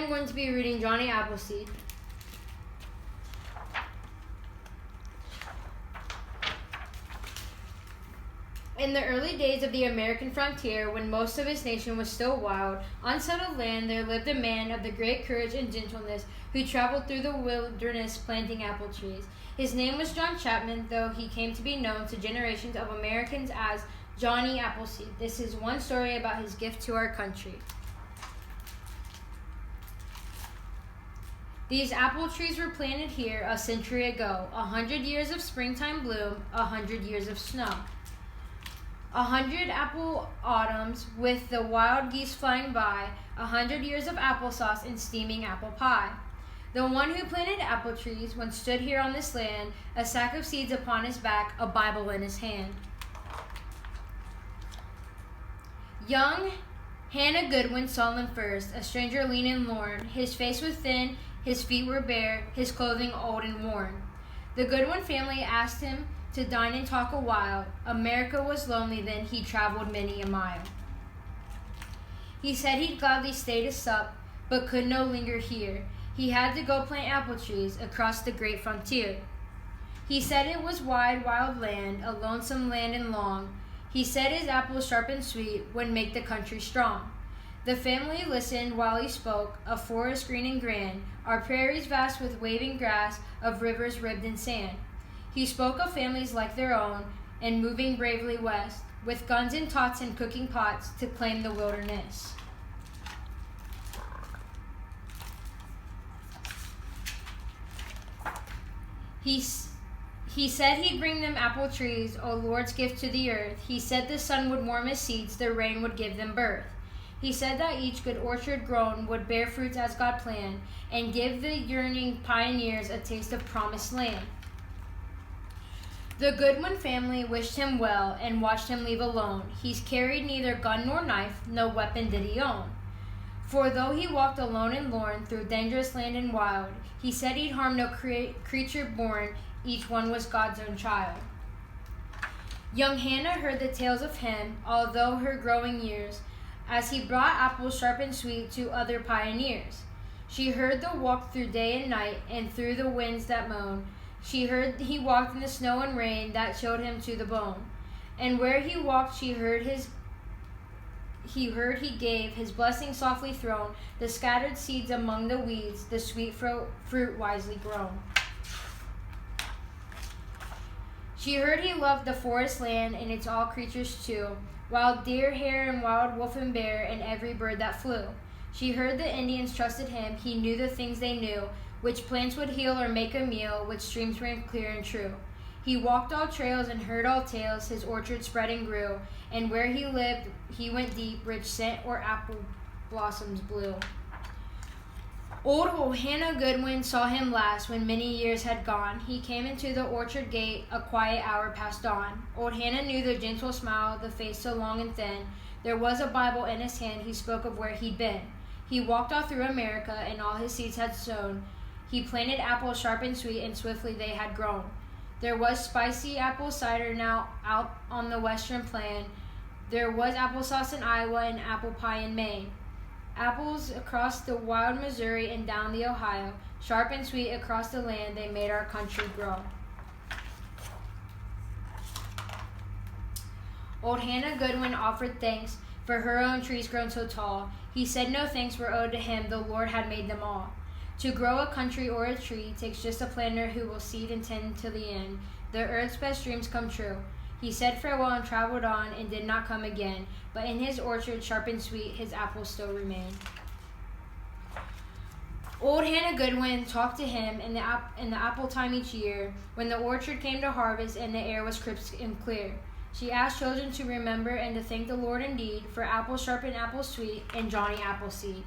am going to be reading Johnny Appleseed. In the early days of the American frontier, when most of his nation was still wild, unsettled land, there lived a man of the great courage and gentleness who traveled through the wilderness planting apple trees. His name was John Chapman, though he came to be known to generations of Americans as Johnny Appleseed. This is one story about his gift to our country. These apple trees were planted here a century ago, 100 years of springtime bloom, 100 years of snow. 100 apple autumns with the wild geese flying by, 100 years of applesauce and steaming apple pie. The one who planted apple trees once stood here on this land, a sack of seeds upon his back, a Bible in his hand. Young Hannah Goodwin saw them first, a stranger lean and lorn. His face was thin, his feet were bare, his clothing old and worn. The Goodwin family asked him to dine and talk a while. America was lonely then, he traveled many a mile. He said he'd gladly stay to sup, but could no longer here. He had to go plant apple trees across the great frontier. He said it was wide, wild land, a lonesome land and long. He said his apples sharp and sweet would make the country strong. The family listened while he spoke, a forest green and grand, our prairies vast with waving grass, of rivers ribbed in sand. He spoke of families like their own, and moving bravely west, with guns and tots and cooking pots to claim the wilderness. He said he'd bring them apple trees, O Lord's gift to the earth. He said the sun would warm his seeds, the rain would give them birth. He said that each good orchard grown would bear fruits as God planned, and give the yearning pioneers a taste of promised land. The Goodwin family wished him well and watched him leave alone. He's carried neither gun nor knife, no weapon did he own. For though he walked alone and lorn through dangerous land and wild, he said he'd harm no creature born, each one was God's own child. Young Hannah heard the tales of him, although her growing years, as he brought apples sharp and sweet to other pioneers. She heard the walk through day and night, and through the winds that moan. She heard he walked in the snow and rain that chilled him to the bone. And where he walked, he gave his blessing softly thrown, the scattered seeds among the weeds, the sweet fruit wisely grown. She heard he loved the forest land and its all creatures too, wild deer, hare, and wild wolf and bear, and every bird that flew. She heard the Indians trusted him, he knew the things they knew, which plants would heal or make a meal, which streams ran clear and true. He walked all trails and heard all tales, his orchard spread and grew, and where he lived, he went deep, rich scent or apple blossoms blew. Old Hannah Goodwin saw him last when many years had gone. He came into the orchard gate, a quiet hour passed on. Old Hannah knew the gentle smile, the face so long and thin. There was a Bible in his hand, he spoke of where he'd been. He walked all through America, and all his seeds had sown. He planted apples sharp and sweet, and swiftly they had grown. There was spicy apple cider now out on the western plain. There was applesauce in Iowa and apple pie in Maine. Apples across the wild Missouri and down the Ohio, sharp and sweet across the land, they made our country grow. Old Hannah Goodwin offered thanks for her own trees grown so tall. He said no thanks were owed to him, the Lord had made them all. To grow a country or a tree takes just a planter who will seed and tend till the end. The earth's best dreams come true. He said farewell and traveled on and did not come again, but in his orchard, sharp and sweet, his apples still remain. Old Hannah Goodwin talked to him in the apple time each year, when the orchard came to harvest and the air was crisp and clear. She asked children to remember and to thank the Lord indeed for apples sharp and apples sweet and Johnny Appleseed.